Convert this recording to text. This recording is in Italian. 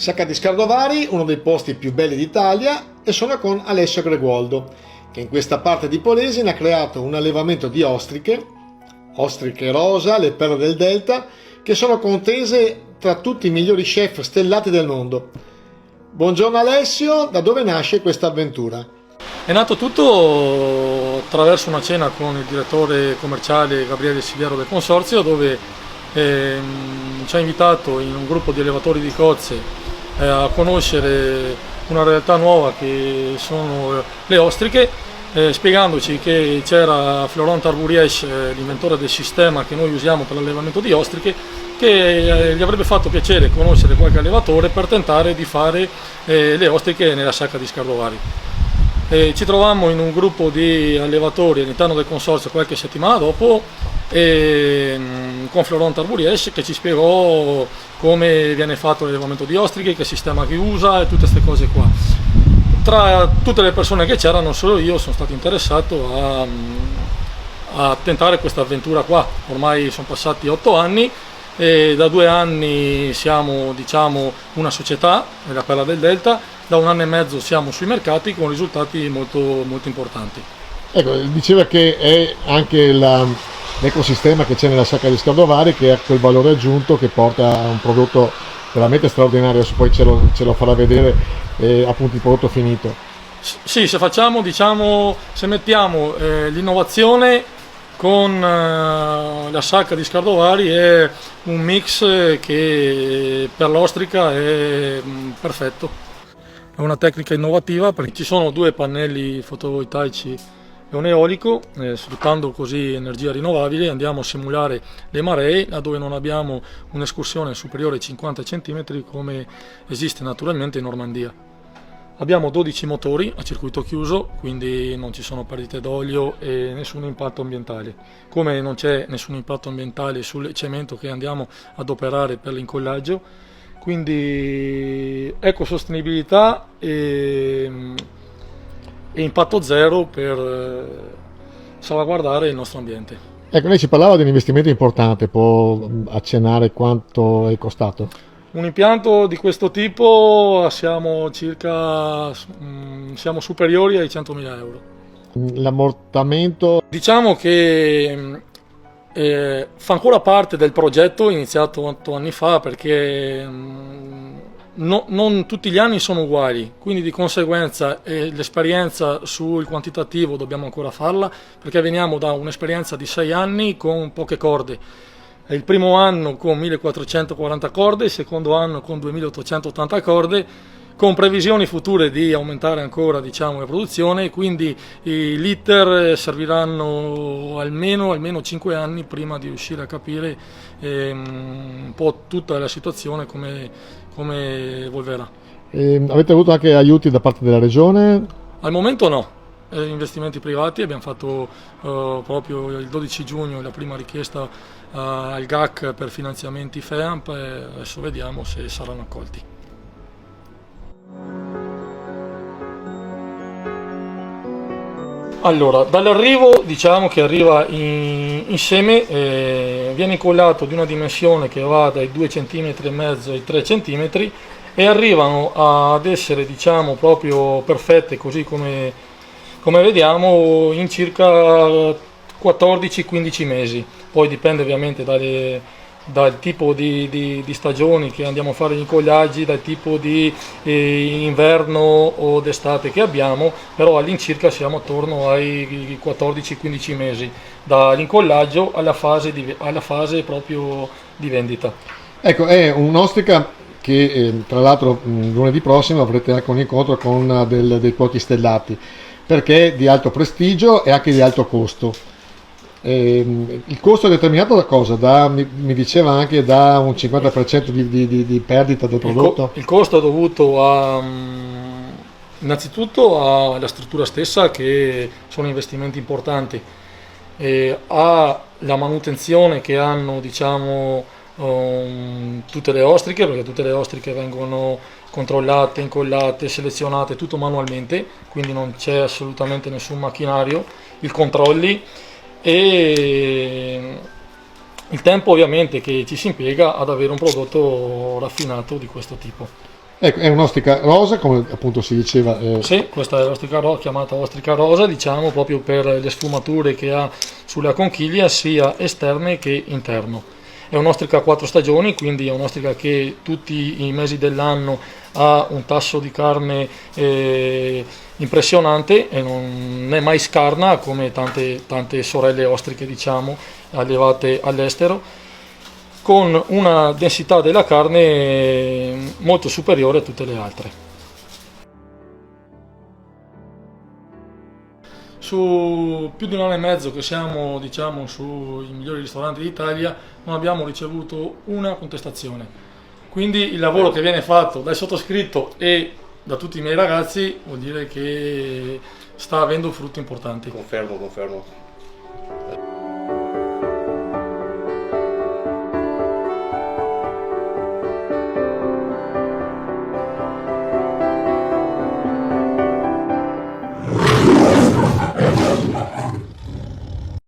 Sacca di Scardovari, uno dei posti più belli d'Italia, e sono con Alessio Greguoldo, che in questa parte di Polesine ha creato un allevamento di ostriche rosa, le perle del Delta, che sono contese tra tutti i migliori chef stellati del mondo. Buongiorno Alessio, da dove nasce questa avventura? È nato tutto attraverso una cena con il direttore commerciale Gabriele Siviero del Consorzio, dove ci ha invitato in un gruppo di allevatori di cozze a conoscere una realtà nuova che sono le ostriche, spiegandoci che c'era Florent Arburiès, l'inventore del sistema che noi usiamo per l'allevamento di ostriche, che gli avrebbe fatto piacere conoscere qualche allevatore per tentare di fare le ostriche nella Sacca di Scardovari. Ci trovammo in un gruppo di allevatori all'interno del consorzio qualche settimana dopo con Florent Arburiès, che ci spiegò come viene fatto l'allevamento di ostriche, che sistema che usa e tutte queste cose qua. Tra tutte le persone che c'erano, non solo io sono stato interessato a tentare questa avventura qua. Ormai sono passati 8 anni e da 2 anni siamo, diciamo, una società, la Perla del Delta. Da 1 anno e mezzo siamo sui mercati con risultati molto, molto importanti. Ecco, diceva che è anche l'ecosistema che c'è nella Sacca di Scardovari che ha quel valore aggiunto che porta a un prodotto veramente straordinario. Poi ce lo farà vedere appunto il prodotto finito. Sì, se facciamo, diciamo, se mettiamo l'innovazione con la Sacca di Scardovari, è un mix che per l'ostrica è perfetto. È una tecnica innovativa perché ci sono 2 pannelli fotovoltaici e un eolico, sfruttando così energia rinnovabile andiamo a simulare le maree laddove non abbiamo un'escursione superiore ai 50 cm come esiste naturalmente in Normandia. Abbiamo 12 motori a circuito chiuso, quindi non ci sono perdite d'olio e nessun impatto ambientale. Come non c'è nessun impatto ambientale sul cemento che andiamo ad operare per l'incollaggio. Quindi ecosostenibilità e impatto zero per salvaguardare il nostro ambiente. Ecco, lei ci parlava di un investimento importante, può accennare quanto è costato? Un impianto di questo tipo siamo superiori ai 100.000 euro. L'ammortamento? Diciamo che fa ancora parte del progetto iniziato 8 anni fa, perché non tutti gli anni sono uguali, quindi di conseguenza l'esperienza sul quantitativo dobbiamo ancora farla, perché veniamo da un'esperienza di 6 anni con poche corde. Il primo anno con 1440 corde, il secondo anno con 2880 corde, con previsioni future di aumentare ancora, diciamo, la produzione, quindi i liter serviranno almeno 5 anni prima di riuscire a capire un po' tutta la situazione come evolverà. Avete avuto anche aiuti da parte della regione? Al momento no, investimenti privati, abbiamo fatto proprio il 12 giugno la prima richiesta al GAC per finanziamenti FEAMP e adesso vediamo se saranno accolti. Allora, dall'arrivo, diciamo che arriva in seme, viene incollato di una dimensione che va dai 2,5 cm ai 3 cm e arrivano ad essere, diciamo, proprio perfette, così come vediamo, in circa 14-15 mesi. Poi dipende ovviamente dal tipo di stagioni che andiamo a fare gli incollaggi, dal tipo di inverno o d'estate che abbiamo, però all'incirca siamo attorno ai 14-15 mesi dall'incollaggio alla fase proprio di vendita. Ecco, è un'ostrica che tra l'altro lunedì prossimo avrete anche un incontro con dei cuochi stellati, perché è di alto prestigio e anche di alto costo. Il costo è determinato da cosa? Mi diceva anche da un 50% di perdita del prodotto? Il costo è dovuto innanzitutto alla struttura stessa, che sono investimenti importanti, alla manutenzione che hanno, diciamo, tutte le ostriche, perché tutte le ostriche vengono controllate, incollate, selezionate, tutto manualmente, quindi non c'è assolutamente nessun macchinario, i controlli e il tempo ovviamente che ci si impiega ad avere un prodotto raffinato di questo tipo. Ecco, è un'ostrica rosa, come appunto si diceva. Sì, questa è l'ostrica chiamata ostrica rosa, diciamo, proprio per le sfumature che ha sulla conchiglia, sia esterne che interno. È un'ostrica a 4 stagioni, quindi è un'ostrica che tutti i mesi dell'anno ha un tasso di carne impressionante e non è mai scarna come tante sorelle ostriche, diciamo, allevate all'estero, con una densità della carne molto superiore a tutte le altre. Su più di un anno e mezzo che siamo, diciamo, sui migliori ristoranti d'Italia, non abbiamo ricevuto una contestazione. Quindi il lavoro che viene fatto dal sottoscritto e da tutti i miei ragazzi vuol dire che sta avendo frutti importanti. Confermo.